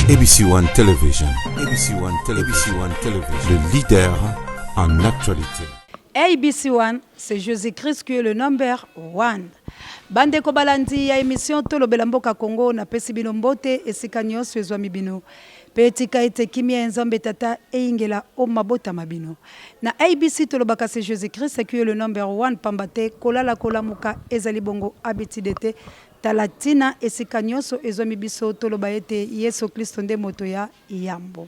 ABC One Television. ABC One Television. ABC One Television. Le leader en actualité. ABC One, c'est Jésus-Christ qui est le number one. Bande ko balandi ya émission Tolobela Mboka Congo na pesi bino mbote esika nyonso ezwami bino. Petika ete kimia nzambe tata eingela o mabota mabino. Na ABC Tolobaka c'est Jésus-Christ qui est le number one pambate kolala kolamuka ezali bongo abitidete talatina esika nyonso ezwami biso toloba ete Yesu Kristo nde moto ya yambo.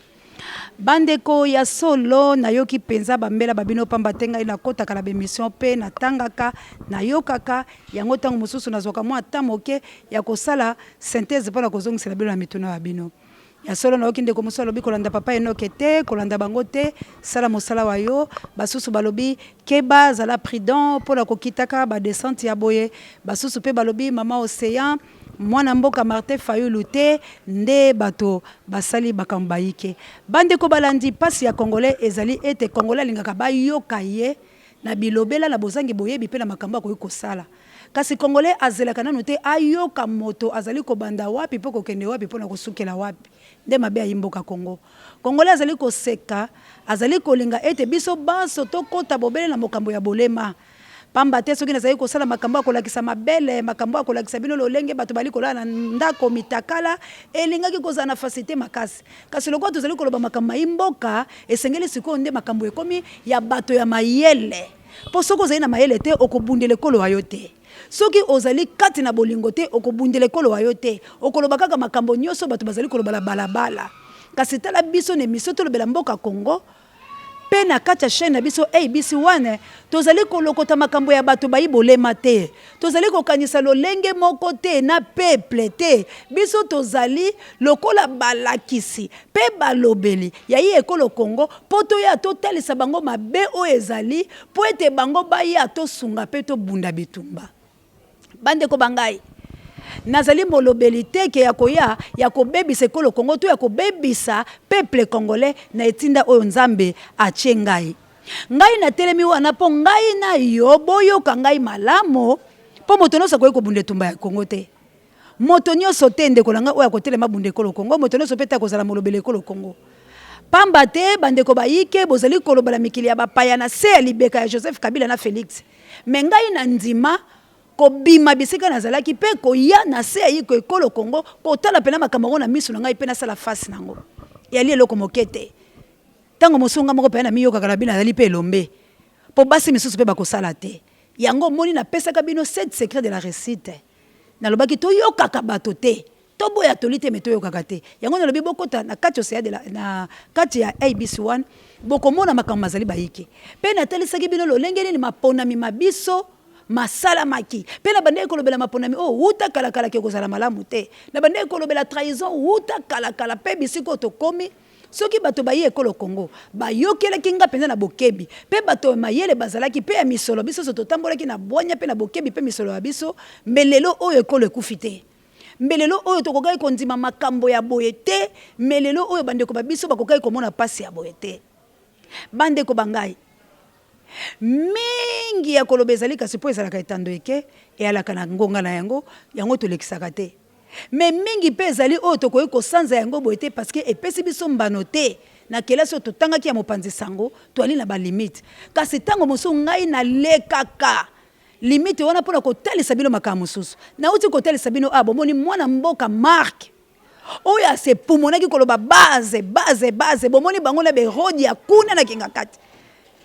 Bandeko ya solo na yoki penza bambela babino pambatenga ina kota kala bemission pe na tangaka na yokaka yango tango mususu nazoka mwa tamoke ya kosala synthèse pona kozongisela bino na mituna babino ya solo na yoki ndeko musolo bi kolanda papa enoke te kolanda bango te sala mosala wayo basusu balobi keba zala prudent pona kokitaka ba descente ya boye basusu pe balobi mama océan mwana mboka Martin Fayulu te nde bato basali bakambaike bande ko balandi pasi ya congolais ezali ete congolais lingaka bayoka ye na bilobela na bozangi boyebi pe na makamba ko sala kasi congolais azelaka nanu te ayoka moto azali ko banda wapi pe ko kende wapi pona ko sukela wapi nde mabe ayimboka Congo congolais azali ko seka azali ko linga ete biso baso to kota bobele na mokambo ya bolema pamba te soki nazali kosala makambo akolakisa mabele makambo akolakisa bino lolenge bato bali kolala na ndako mitakala elingaki kozala na facilité makasi kasi lokwa tozali koloba makambo imboka esengeli sikoyo nde makambo ekomi ya bato ya mayele po soki ozali na mayele te okobundela ekolo ayo te soki ozali kati na bolingo te okobundela ekolo ayo te okoloba kaka makambo nyonso bato bazali koloba balabala kasi tala biso na émission Tolobela Mboka Congo pe na kati ya chaîne na biso ABC One tozali kolokota makambo ya bato bayibolema te tozali kokanisa lolenge moko te na peuple te biso tozali lokola balakisi pe balobeli ya yi ekolo Congo poto ya totalisa bango mabe o ezali po ete bango baya tosunga pe to bunda bitumba bande ko bangai nazali molobeli te ke ya koya ya kobebisa ekolo Congo to ya kobebisa peuple congolais na etinda oyo nzambe atie ngai na telemi wana po ngai na yo boyoka ngai malamo po moto nyonso akoki kobunda etumba ya Congo te moto nyonso te ndeko na ngai oyo akotelema bunda ekolo Congo moto nyonso pe te akozala molobeli ekolo Congo pamba te bandeko bayike bozali kolobala mikili ya bapaya na se ya libeka ya Joseph Kabila na Félix me ngai na ndima kobima bisika nazalaki pe koya na se ayi ko ekolo Congo kotala pena makambo na misu na ngai pe na sala face nango yali eloko mokete tango mosunga moko pe na miyoka kala bina nazali pe lombe po basi misusu pe bakosala te yango moni na pesa ka bino 7 secrets de la réussite na lobaki to yoka bato te to boya tolite meto yoka te yango na lobi bokota na kati ya de la na kati ya ABC One bokomona makambo mazali bayike pe na talisaki bino lolenge ni mapona mi mabiso masala maki pe na bande kolobela maponami uta kala ke kozala malamu te na bande kolobela trahison uta kala pe bisiko to komi soki bato baye ekolo Congo bayokela kinga penza na bokebi pe bato mayele bazalaki pe ya misolo biso so totambolaki na bonya pe na bokebi pe misolo ya biso melelo oyo ekolo ekufite mbelelo oyo tokokai kondima makambo ya boye te melelo oyo bande ko babiso bakokai komona pasi ya boye te bande ko bangai mingi ya koloba ezali kasi po ezalaka etando eke eyalaka na ngonga na yango tolekisaka te me mingi pe ezali oyo tokoki kosanza yango boye te parce que epesi biso mbano te na kelasi oyo totangaki ya mopanzi sango toali na balimite kasi ntango mosusu ngai nalekaka limite wana mpona kotalisa bino makambo mosusu nauti kotalisa bino bomoni mwana mboka marke oyo asepumonaki koloba base bomoni bango na berodi ya kuna na kinga kati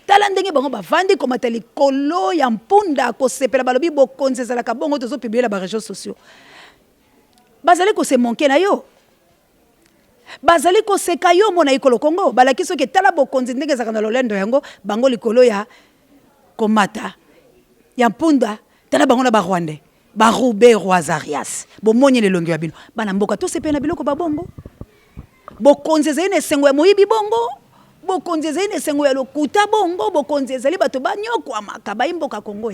tala ndenge bango bavandi komata likolo ya mpunda kosepela balobi bokonzi ezalaka bongo tozopubliela ba réseaux sociaux bazali kosemonke na yo bazali koseka yo mona ikolo Congo balaki soki tala bokonzi ndenge ezalaka na lolendo yango bango likolo ya komata ya mpunda tala bango na barwande barube roisarias bomoni lelongi ya bino bana mboka tosepela na biloko babongo bokonzi ezali na esengo ya moyibi bongo bokonzi ezali na esengo ya lokuta bongo bokonzi ezali bato banyokwamaka bayimboka Congo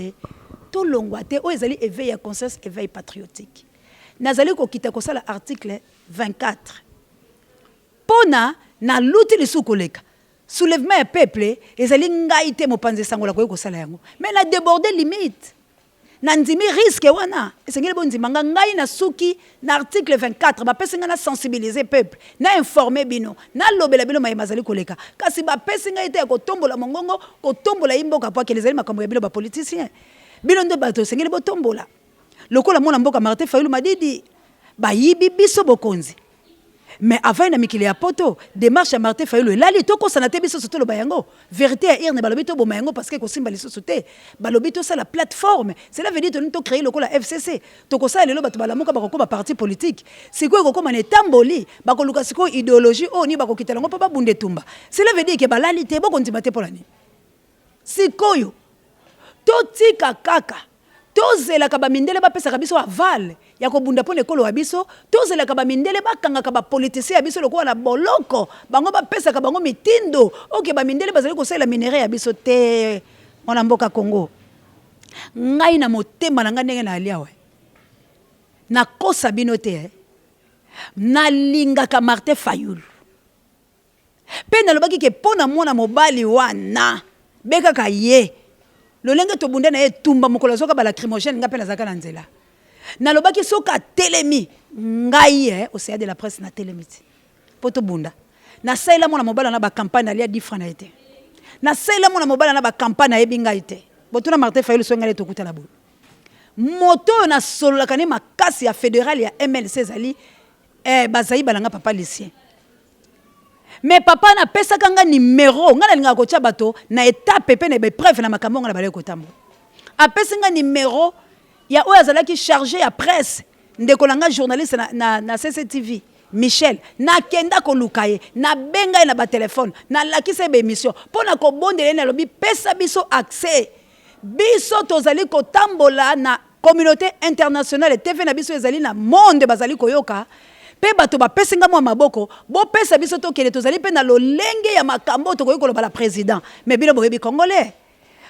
tolongwa te oyo ezali éveil ya conscience éveil patriotique nazali kokita kosala article 24 pona na luti lisusu koleka soulèvement ya peuple ezali ngai te mopanzi sango la koyi kosala yango mais na déborder limite Nandimi risque wana. Esengeli bon ndimanga ngai na suki na article 24 ba pesi nga na sensibiliser peuple, na informer bino, na lobela bino mayemazali koleka. Kasi ba pesi nga ite ko tombola mongongo, ko tombola imboka po ke les makambo ya bino ba politiciens. Bino ndo bato esengeli bo tombola. Lokola mona mboka Martin Fayulu madidi ba yibi biso bokonzi. Mais avant na mikili ya poto démarche à Martin Fayulu lali to ko sanate biso soto lo bayango vérité à irne balobi to bomayango parce que ko simba liso sote balobi to ça la plateforme cela veut dire to créer lokola FCC to ko ça lelo bato balamuka bako ba parti politique siko ko koma ne tamboli bako luka siko idéologie o ni bako kitalango pa bunde tumba cela veut dire que balali te boko ndimate polani sikoyo to tika kaka tozela ka bamindele bapesa biso aval ya kobunda po lekolo ya biso tozela ka bamindele bakanga ka ba politicien ya biso lokola na boloko bango bapesa ka bango mitindo oke bamindele bazali ko sela minere ya biso te mona mboka Congo ngai na motema na nga ndenge na aliawe na kosa bino te na linga ka Martin Fayulu pe na lobaki ke pona mona mobali wana beka ka ye lolenge to bunda na ye tumba mokolo soka ba lacrymogène nga pe na zaka na nzela na lobaki soka telemi ngai au CA de la presse na telemi poto bunda na saila mona mobala na ba campagne na lia 10 francs na été na saila mona mobala na ba campagne na ebinga été botuna Martin Fayulu so ngale to kuta na bo moto na solo kane makasi ya fédéral ya MLC zali bazai balanga papa lycée. Mais papa na pesa kanga numéro ngana linga ko bato na étape pe na be preuve na makambo ngana balé ko tambo a pesa nga numéro ya oya zala ki chargé ya presse ndeko langa journaliste na CCTV Michel na kenda ko lukaye na benga na ba téléphone na lakisa be émission pona ko bondele na lobi pesa biso accès biso tozali ko tambola na communauté internationale TV na biso ezali na monde bazali ko yoka pe bato ba pesinga mwa maboko bo pesa biso to kele tozali pe na lolenge ya makambo to koyikola bala président mais bino boyebi congolais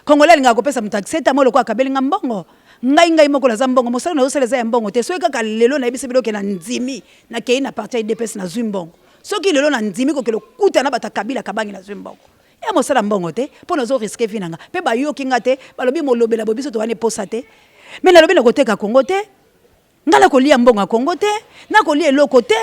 linga ko pesa mutaxeta mo lokwa kabelinga mbongo ngai moko la zambongo mosala na osala za mbongo te so kaka lelo na biso biloke na nzimi na kei na parti de pesa na zwimbongo soki lelo na nzimi ko kelo kuta na bata kabila kabangi na zwimbongo ya mosala mbongo te po na zo risquer finanga pe ba yoki ngate balobi mo lobela bo biso to wane posa te mais na lobi na koteka Congo te ngala kolia mbongo Congo te na kolia eloko te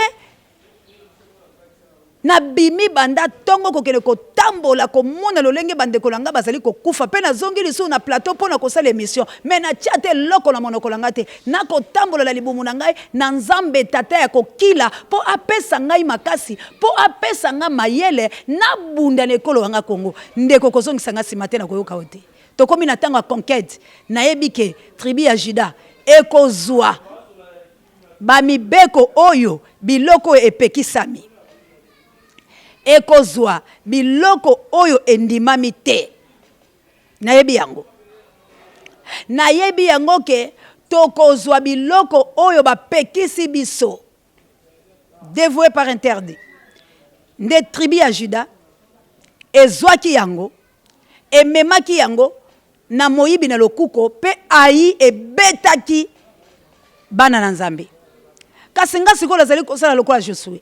na bimi banda tongo kokele ko tambola ko mona lolenge bande kolanga bazali ko kufa pe na zongi lisu na plateau pona ko sala émission mais na tiate loko na monoko langa te na ko tambola la libumu na ngai na nzambe tata ya ko kila po apesa ngai makasi po apesa nga mayele na bunda lekolo wanga Congo ndeko ko zongi sanga simate na koyoka ote to komi na tango conquête na yebike tribu ya Juda ekozwa bamibeko oyo biloko epekisami ekozwa biloko oyo endimami te nayebi yango ke tokozwa biloko oyo bapekisi biso dévoué par interdit nde tribu ya Juda ezwaki yango ememaki yango na moyibi na lokuko pe ayi ebetaki bana na Nzambe kasi nga sikoyo nazali kosala lokola Josue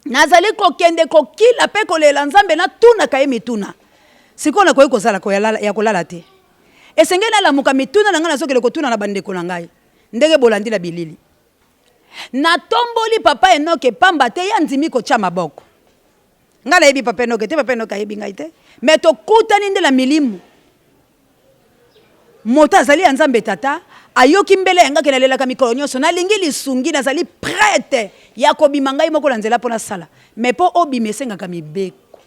nazali kokende kokila pe kolela Nzambe na tuna kaye mituna sikoyo nakoki kozala ya kolala te esengeli nalamuka mituna na nga nazokele kotuna na bandeko na ngai ndenge bolandi na bilili natomboli papa Enoke pamba te ya ndimi kotya maboko nga nayebi papa Enoke te papa Enoke ayebi ngai te me tokutani nde na milimu moto azali ya Nzambe tata ayoki mbele yanga ke nalelaka mikolo nyonso nalingi lisungi nazali prête ya kobima ngai moko na nzela mpona sala mais po obima esengaka mibeko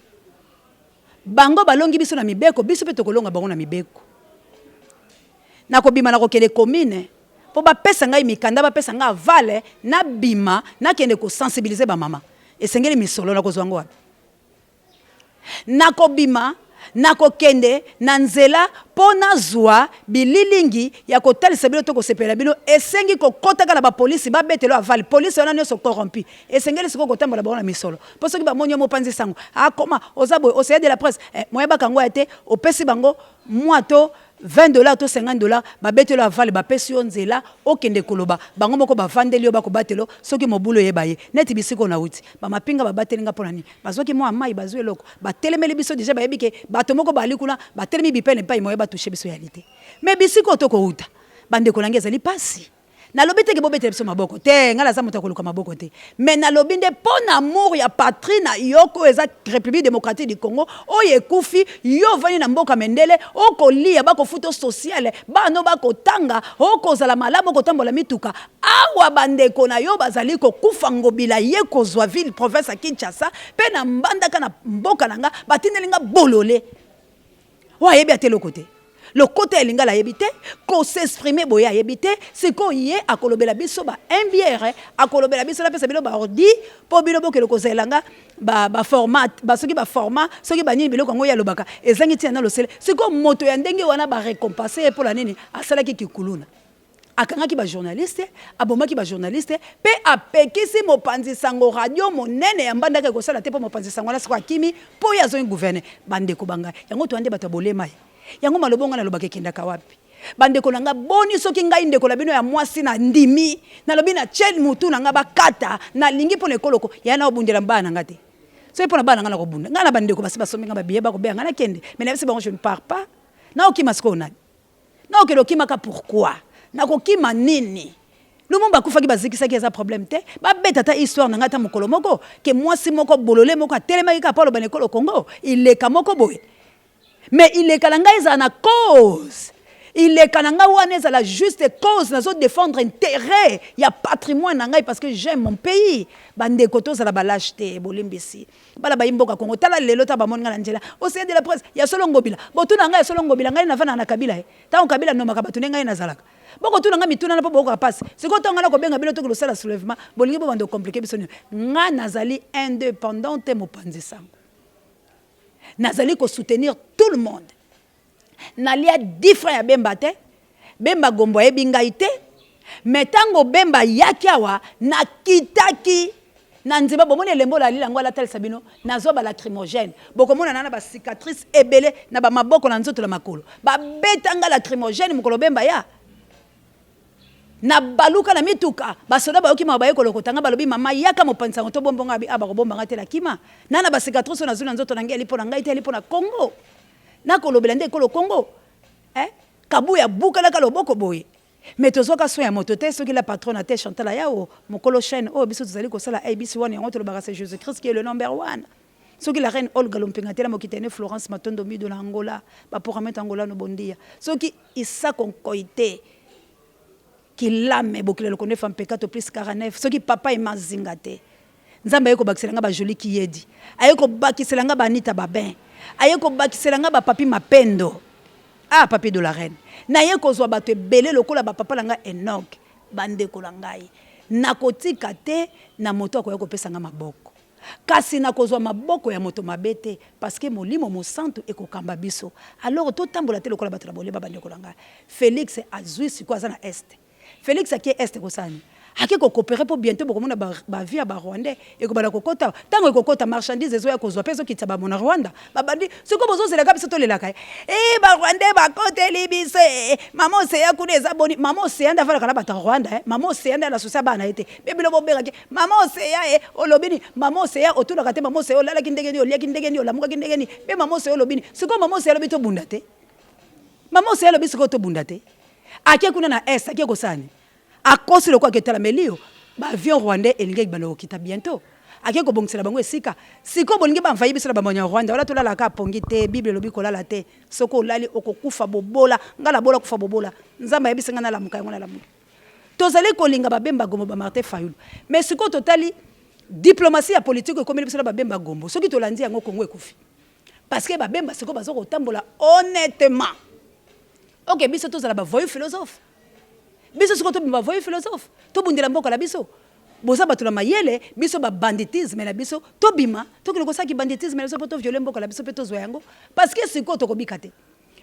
bango balongi biso na mibeko biso pe tokolonga bango na mibeko nakobima na kokele commune po bapesa ngai mikanda bapesa ngai vale na bima nakende kosensibiliser bamama esengeli misolo na kozwa ngo wapi nakobima nakokende na nzela po nazwa bililingi ya kotalisa bino to kosepela bino esengi kokotaka na bapolisi babetelo avali polisi wana nyonso corrompu esengeli siko kotambola bango na misolo po soki bamonyo mopanzi sango akoma ozaboye oseye de la presse moyebaka yango ya te opesi bango mwa to $20 to $50 babetelo avali bapesi yo nzela okende koloba bango moko bavandeli yo bakobatelo soki mobulo yeba ye neti bisiko na uti bamapinga babatelinga mpona nini bazwaki mwa mai bazwi eloko batelemeli biso deja bayebi ke bato moko bali kuna batelemi bipene mpai moyeba touche biso yalité mais bisiko tokouta bande ko nange ezali pasi na lobi te ke bobetela biso maboko te ngala za moto akoluka maboko te mais na lobi nde pon amour ya patrie na yoko eza République démocratique du Congo oyo ekufi yo vani na mboka mendele okolia bakofuta sociale bano bakotanga okozala malamu okotambola mituka awa bandeko na yo bazali kokufa ngobila ye kozwa ville province ya Kinshasa pe na mbandaka na mboka nanga batindelinga bolole wayebi atelo kote le côté lingala yebite ko s'exprimer boya yebite c'est ko yé akolobela biso ba MBR akolobela biso la pesa bilo ba ordi po bilo boke le kozelanga ba format ba soki ba format soki ba nyi bilo kongo ya lobaka ezangi tia na lo sele c'est ko moto ya ndenge wana ba récompenser pour la nini asala ki kikuluna akangaki ba journaliste abomaki ba journaliste pe apekisi mopanzi sango radio monene ya mbandaka ko sala te po mopanzi sango na siko kimi po ya zo gouverner bande ko banga yango to ande bato bolema yango malobonga na lobaka kendaka wapi bandeko nanga boni soki ngai ndeko la bino ya mwasi na ndimi na lobi na chel mutu nanga bakata na lingi pona ekoloko yana obundela mbana ngate so pona bana ngana ko bunda ngana bandeko basi basomi ngaba biye ba ko be ngana kende mais na bisi bango je ne pars pas na okima skona na okelo kimaka pourquoi na ko kima nini lumumba kufaki bazikisa ki eza problème te ba beta ta histoire nanga ta mokolo moko ke mwasi moko bolole moko atelema ka polo banekolo Congo il le kamoko boye. Mais il est kalanga na cause. Il est kalanga wana la juste cause na zo défendre intérêt ya patrimoine nanga parce que j'aime mon pays. Bande koto za la balachete bolimbisi. Bala ba imboka Congo tala lelo ta ba monga na njela. Au sein de la presse ya solo ngobila. Botu nanga ya solo ngobila ngai na fana na kabila he. Ta on kabila no makabatu ngai na zalaka. Boko tu nanga mituna na po boko passe. Siko to ngala ko benga bilo to ko sala soulèvement. Bolingi bo bando compliqué biso. Nga nazali indépendante mopanzi sango. Nazali ko soutenir tout le monde. Nalia different ya bemba te. Bemba gombo e bingaite. Metango bemba yakiawa na kitaki. Na nziba bomone lembo la lila ngwa la tel sabino. Nazo ba lacrymogène. Boko mona nana ba cicatrice ebele na ba maboko na nzoto la makolo. Ba betanga lacrymogène mukolo bemba ya. Na baluka na mituka basoda ba okima ba yekolo kotanga balobi mama yaka mopanisa ngoto bombonga abi aba kobomba ngate la kima nana ba cicatrice na zuna nzoto nangi alipo na ngai te alipo na Congo na kolobela nde kolo Congo kabu ya buka la kaloboko boye mais tozoka so ya moto te soki la patronne te Chantal yao mokolo chaîne o biso tozali ko sala ABC1 ya ngoto lobaka c'est Jésus-Christ qui est le number 1 soki la reine Olga Lompingatela mokitene Florence Matondo mi de l'Angola ba pour mettre Angola no bondia soki isa konkoite qui l'âme bokile le connaît femme pekato plus 49 ce qui papa est mazingate nzamba yeko bakiselanga ba joli ki yedi ayeko bakiselanga ba Anita Babin ayeko bakiselanga ba papi mapendo papi de la reine na yeko zwa bato belé lokola ba papa langa Enoch bande ko langai nakotika te na moto ko yeko pesanga maboko kasi nakozwa maboko ya moto mabete parce que molimo mo santo ekokamba biso alors to tambola te lokola bato la boleba bande ko langa Félix azui siko za na est Félix qui est est kosani aki ko coopérer pour bientôt beaucoup mona ba via ba Rwanda et ko bala kokota tango kokota marchandise ezo ya kozwa peso kitaba mona Rwanda ba bandi siko bozo zela kabisa to lelaka ba Rwanda ba kote libise mama se ya kuneza boni mama se anda fala kana ba Rwanda mama se anda la sosa bana ete bebilo bobera ke mama se ya olobini mama se ya otula kate mama se olala kindegeni olia kindegeni olamuka kindegeni be mama se olobini siko mama se alobi to bundate mama se alobi siko to bundate akie kuna na est akie kosani akosi le kwa ketala melio ba avion rwandais elingi balo kita bientôt akie ko bongsela bango esika siko bolingi ba mfayi biso la bamonya Rwanda wala tola la ka pongi te bible lobi kolala te soko lali okokufa bobola ngala bola kufa bobola nzamba yebisa ngana la muka ngona la mu tozali kolinga ba bemba gombo ba Martin Fayulu mais siko totali diplomatie ya politique ko meli biso la ba bemba gombo soki tolandi yango Kongo ekufi parce que ba bemba siko bazoko tambola honnêtement. Ok, biso tous la voyou philosophe. Biso siko to ba voyou philosophe. To bundela mboka la biso. Boza batula mayele, biso ba banditisme la biso. To bima, to kiloko saki banditisme la biso poto violer mboka la biso peto zoyango parce que siko to kobikate.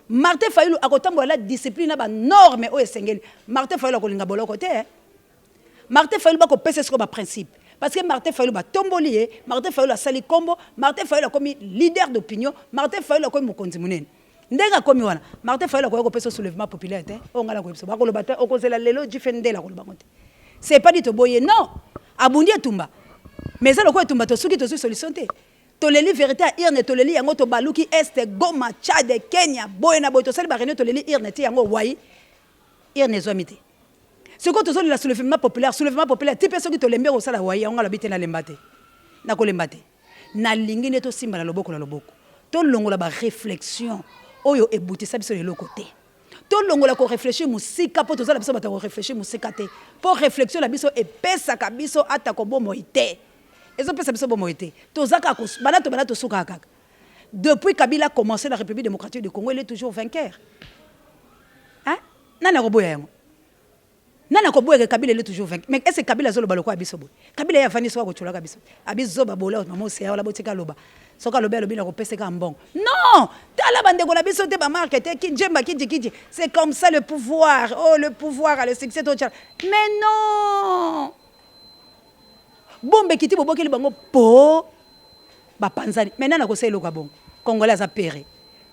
Martin Fayulu akotambola la discipline ba norme o esengeli. Martin Fayulu akolinga boloko te. Martin Fayulu ba ko pese siko ba principe. Parce que Martin Fayulu ba tombolié, Martin Fayulu a sali kombo, Martin Fayulu a commis leader d'opinion, Martin Fayulu a commis mokonzi munene. Ndenga komi wana Martin Fayulu ko pesa soulèvement populaire te o ngala ko biso ba ko lobata o kozela lelo difendela ko lobangote c'est pas dit to boye non abundi etumba mais ça loko etumba to suki to solution te to leli vérité à irne to leli yango to baluki est Goma Tchad Kenya boye na boye to sali ba réunion to leli irne te yango wai ir ne zwami te siko tozolela soulèvement populaire ti mpe soki tolembi kosala waya onga lobi te nalemba te nakolemba te nalingi nde tosimba na loboko tolongola baréflexion oyo ebutisa biso leloko te tolongola koréfléchir mosika mpo tozala biso bato koréfléchir mosika te mpo réflexion na biso epesaka biso atako bomoi te ezopesa biso bomoi te tozaka bana tosukaka kaka depuis Kabila a commencé la République démocratique du Congo, il est toujours vainqueur. Hein? Nana koboya yango. Nana koboya Kabila il est toujours vainqueur. Mais est-ce que Kabila zolo baloko abiso boy? Kabila ya fani so ko tsholoka biso. Abiso ba bola mama oseya la botika loba. Soka loba lobi na ko peseka mbongo. Non! Tala bande ko la biso te ba marketer ki njemba ki. C'est comme ça le pouvoir. Oh le pouvoir a le succès to tchala. Mais non! Bombe kiti bobokeli bango po ba panzani. Maintenant na ko selo ka bongo. Congolais a péré.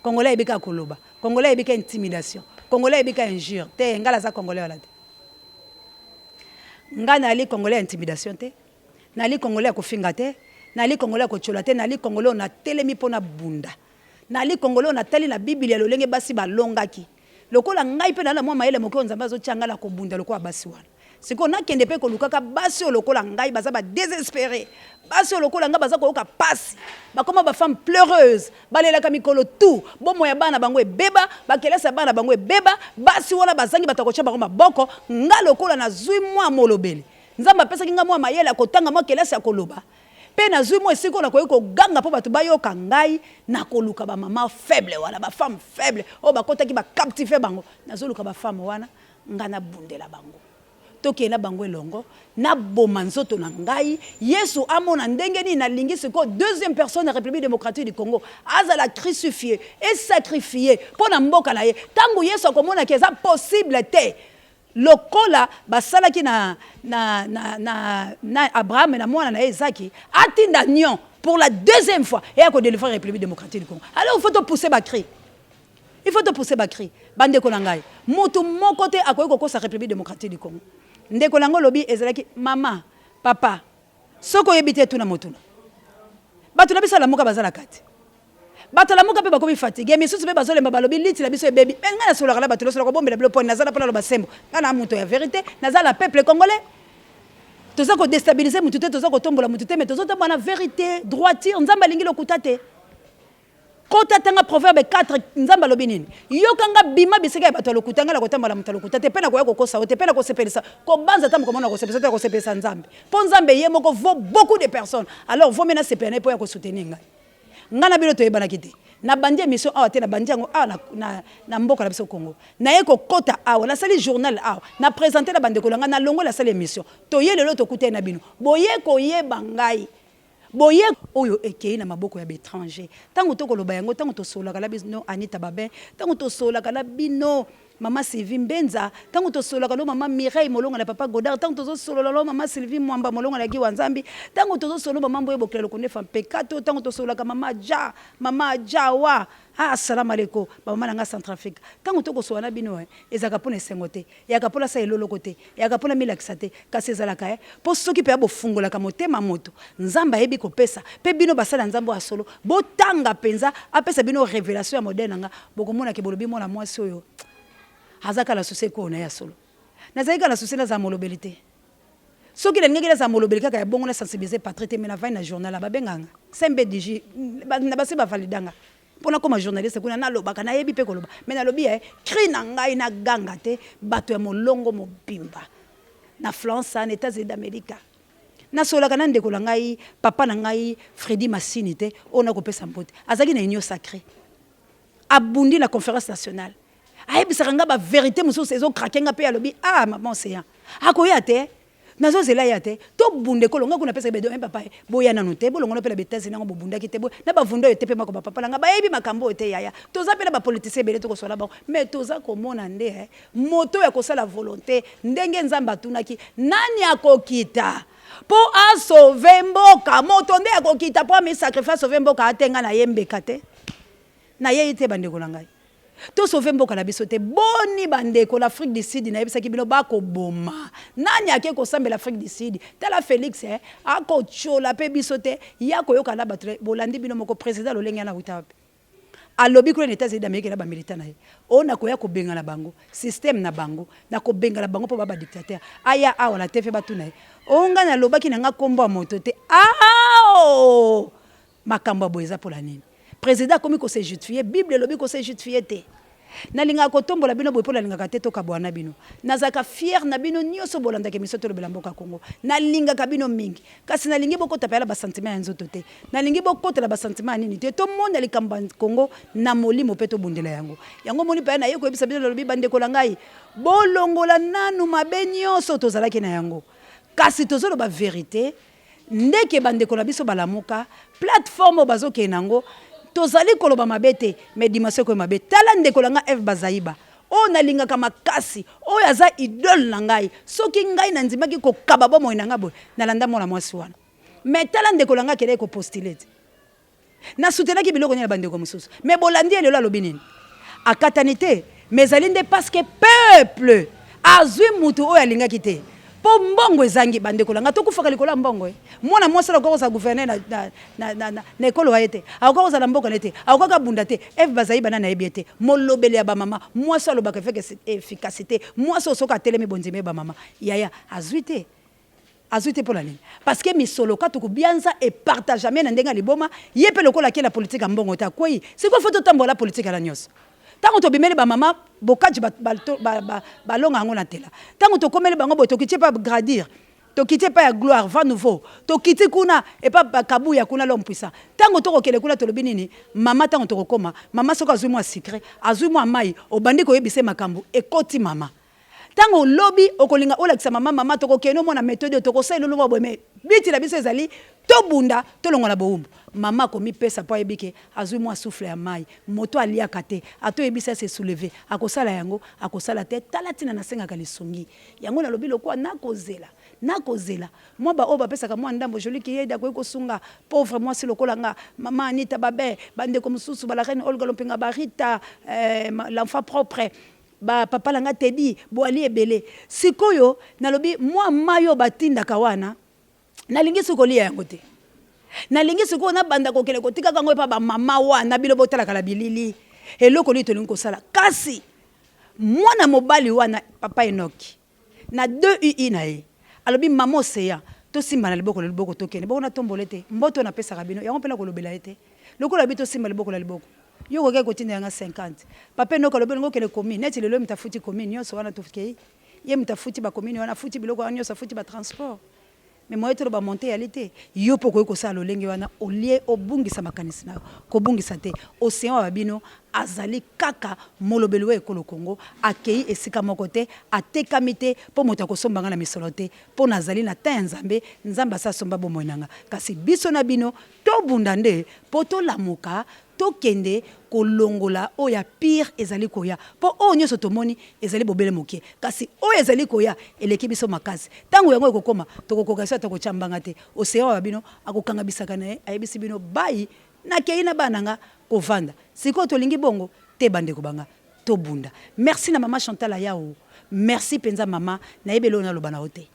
Congolais ebika koloba. Congolais ebika intimidation. Congolais ebika injure. Te ngala za Congolais wala te. Nga nali Congolais intimidation te. Nali Congolais ko finga te. Nali Congolais ko chola te. Nali Congolais na telemi pona bunda. Nali Congolais na tali na Biblia lolenge basi balongaki. Lokola ngai pe na mwa mayele moko nzamba zo tiangala ko bunda lokola basi wana. Siko na kende pe ko lukaka basi lokola ngai baza ba désespéré. Basi lokola nga baza ko ka pasi. Ba koma ba femme pleureuse, balela ka mikolo tout. Bomo ya bana bango ebeba, bakelesa bana bango ebeba, basi wana bazangi batakocha bango maboko, nga lokola na zui mwa molobeli. Nzamba pesa kinga mwa mayele akotanga mwa kelesa koloba. Pe na zui mwa siko na ko ganga po batu bayoka ngai na koluka ba mama faible wala ba femme faible. O ba kota ki ba captiver bango. Na zoluka ba femme wana nga na bundela bango. Toki na bango elongo na bomanzoto na ngai Yesu amona ndenge ni na lingi siko deuxième personne de la République démocratique du Congo azala crucifié et sacrifié pour na mboka na ye tangu Yesu akomona que ça possible te lokola basalaki na Abraham na mwana na Isaac atinda nion pour la deuxième fois et à délivrer la République démocratique du Congo. Alors il faut te pousser ba cri. Il faut te pousser ba cri. Bande ko ngai. Moto mon côté akoyiko ko sa République démocratique du Congo. Ndeko lango lobi ezalaki mama papa soko yebite tuna motuna bato na biso la muka bazala kati bato la muka pe bakomi fatigué misusu pe bazolemba balobi liti la biso ebebi nga na solo kala bato lo solo ko bombela bilo poni nazala pona lo basembo ngana muto ya vérité nazala peuple congolais toza ko déstabiliser mutu te toza ko tombola mutu te mais toza to bana vérité droiture nzamba lingi lokuta te kota tanga proverbe 4 nzamba lobi nini yokanga bima bisika bato lokutanga la kotamba mutu lokuta te pena ko yako kosa ote pena ko sepelisa ko banza tam ko mona ko sepelisa ko sepelisa nzambe po nzambe ye moko vaut beaucoup de personnes alors vaut mena sepelisa po yako soutenir ngai ngana bilo to yebana kiti na bandi émission awa te na bandi yango awa na mboka na biso Congo na ye ko kota awa na sali journal awa na présenter na bande ko langa na longo la sali émission to ye lelo to kuté na bino boye ko yeba ngai boye oyo ekei na maboko ya étranger tango to koloba yango tango to sola kala bino Anita Babin tango to sola kala bino mama Sylvie Mbenza tango to sola kala mama Mireille Molonga na papa Godard tango to sola lo mama Sylvie Mwamba Molonga na Giwa Nzambi tango to sola mama Mboye Bokelo Konefa Pekato tango to sola mama Jawa assalamu alaikum mama nanga Centrafrique tango to kosola na bino ezaka pona sengote yaka pona sa elolo kote yaka pona milakisate kasi ezalaka po soki pe bofungola ka motema moto nzamba yebi kopesa pe bino basala nzambo asolo botanga penza apesa bino révélation ya moderne nga bokomona ke bolobi mona mwasi oyo hazaka la souci ko na ya solo nazalika la souci na za molobelité soki la ngeki za molobelika ka ya bongo na sensibiliser patrite mena vai na journal ba benganga sembe digi na basi ba validanga pona comme journaliste kuna na lobaka na yebi pe koloba mais na lobi cri na ngai na ganga te bato ya molongo mobimba na France en États-Unis d'Amérique na sola kana ndeko la ngai papa na ngai Freddy Massini te ona ko pesa mbote azaki na union sacrée abundi na conférence nationale ayebisaka nga ba vérité mosusu ezokrakenga pe alobi maman océan akoya te nazozela ya te to bunde kolonga kuna pesa bedo papa boya nanu te bolongo no pela betezi nango bobundaki te na bavundo yo te pe mako papa langa bayebi makambo te yaya toza pela ba politicien bele to kosola ba mais toza komona nde moto ya kosala volonté ndenge nzamba tunaki nani akokita po a sauver mboka moto nde akokita po mi sacrifice sauver mboka atenga na yembeka te na ye te bandeko na ngai to sauver mboka na biso te boni bandeko l'Afrique du Sud na yebisaki bino bako boma nani ake ko sambela l'Afrique du Sud tala Félix ako chola pe biso te ya ko yoka na batre bolandi bino moko président lolenge na utape alobi kuna États-Unis d'Amérique na ba militant na ye ona koya ko benga na bango système na bango na ko benga na bango po ba dictateur aya awa na tefe batuna ye onga na lobaki na nga kombo moto te makambo boyeza pour la nini président komi ko se justifier bible lobi ko se justifier te na linga ko tombola bino boy pour la linga ka te to ka bwana bino nazaka fier na bino nyoso bolanda ke misoto lo belamboka Congo na linga ka bino mingi kasi na lingi boko tapela ba sentiment nzoto te na lingi boko tela ba sentiment nini te to mona likamba Congo na molimo peto bundela yango moni pa na yeko ebisa bino lobi bande ko langai bolongola nanu mabenyo soto zalaki na yango kasi tozolo ba vérité ndeke bande ko la biso balamuka plateforme bazo ke nango tozali koloba mabete mais dimanche ko mabe tala ndeko langa F Bazaiba o nalinga kama kasi o yaza idole na ngai soki ngai na nzimaki ko kababo mo inanga bo nalanda mona mwasi wana mais tala ndeko langa kele ko postulate na soutenaki biloko nyala bandeko mususu mais bolandi lelo alobi nini akatanite mais alinde parce que peuple azwi mutu o yalingaki te po mbongo ezangi bandeko langa tokufaka likola mbongo mwana mwasala ko za gouverner na ekolo ayete akoko za mboka nete akoko bunda te F Bazaiba na ebiete molobele ya ba mama mwasala ba efficacité mwaso soka telemi bonzime ba mama yaya azuite pour la ligne parce que misolo ka tukubianza et partage jamais na ndenga liboma yepe lokola ke la politique mbongo ta koi siko foto tambola politique la nyos tango to bimeli ba mama bokaji balonga ngo na tela tango to komeli bango bo to kiti pa gradir to kiti pa ya gloire va nouveau to kiti kuna et pas kabu ya kuna l'homme puissant tango to kokele kuna to lobi nini mama tango to kokoma mama soka azui moi secret azui moi mai obandi ko yebise makambo ekoti mama tango lobby okolinga olakisa mama to kokeno mona méthode to kosela lolo bo me biti la biso ezali to bunda to longola boumbu mama komi pesa po ebike azui moi souffle ya mai moto alia kate ato ebisa se soulever akosala yango akosala te talatina na senga kalisongi yango na lobi lokwa nakozela moi ba oba pesa ka moi ndambo joli ki yeda ko sunga pauvre moi si lokola nga mama Anita babe bande comme susu bala reine Olga Lompinga Barita l'enfant propre ba papa langa Teddy boali ebele sikoyo nalobi moi mayo batinda kawana nalingi sukolia yango te nalingi siko na banda kokele kotika kango pa ba mama wana bilo botala kala bilili eloko li tolingo sala kasi mwana mobali wana papa Enoki na 2 ui na ye alobi mama oseya to simba na liboko tokene boko na tombolete mboto na pesa kabino yango pena kolobela ete lokola bito simba liboko la liboko yo koke kotinda yanga 50 papa Enoki alobi ngo kele commune neti lelo mtafuti commune nyoso wana tofike ye mtafuti ba commune wana futi biloko wana nyoso futi ba transport mais moi to ba monter yalité yo poko ko sala lolenge wana olie obungisa makanisi na ko bungisa te océan wa bino azali kaka molobelwe ekolo Congo akei esika moko te atekamite po moto ko sombanga na misolote po nazali na tanzambe nzamba sa somba bomonanga kasi biso na bino to bundande po to lamuka to kende kolongola oya pire ezali koya po o nyoso tomoni ezali bobele mokie kasi o ezali koya eleki biso makasi tango yango ekokoma tokokokasa tokochambanga te océan wa bino akokanga bisaka na ayebisi bino bai na keina bananga kovanda siko tolingi bongo te bande kobanga to bunda merci na mama Chantal Ayao merci penza mama na yebelo na lobana ote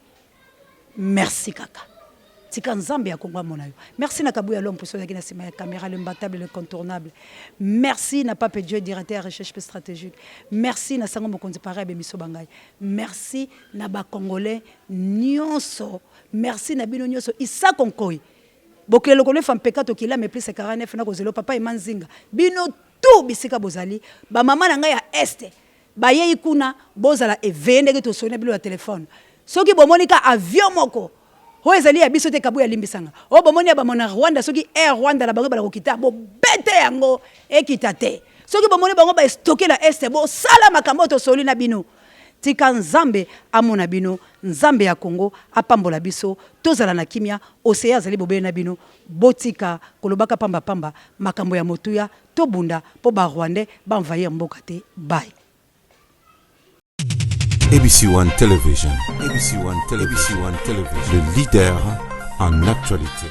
merci kaka tika nzambe ya Kongo monayo merci na kabuya l'homme pour qui na sima ya caméra l'imbattable l'incontournable merci na Pape Dieu directeur recherche stratégique merci na sango mokonzi parabe miso bangai merci na ba congolais nyonso merci na bino nyonso isa konkoi bokelo kono fam pekato kila me plus 49 na kozelo papa emanzinga bino tout bisika bozali ba mama na ngai ya este ba ye ikuna bozala evende ke to sonne bilo ya téléphone soki bomonika avion moko ho ezali ya biso te kabu ya limbisanga o bomoni ba mona Rwanda soki Air Rwanda la bango bala kokita bo bete yango ekita te soki bomoni bango ba stocker la este bo sala makambo to soli na bino tika nzambe amona bino nzambe ya Congo apambola biso tozala na kimia océan azali bobele na bino botika kolobaka pamba makambo ya motuya to bunda po ba Rwandais ba envahir mboka te bye. ABC One Television. ABC One Television. Le leader en actualité.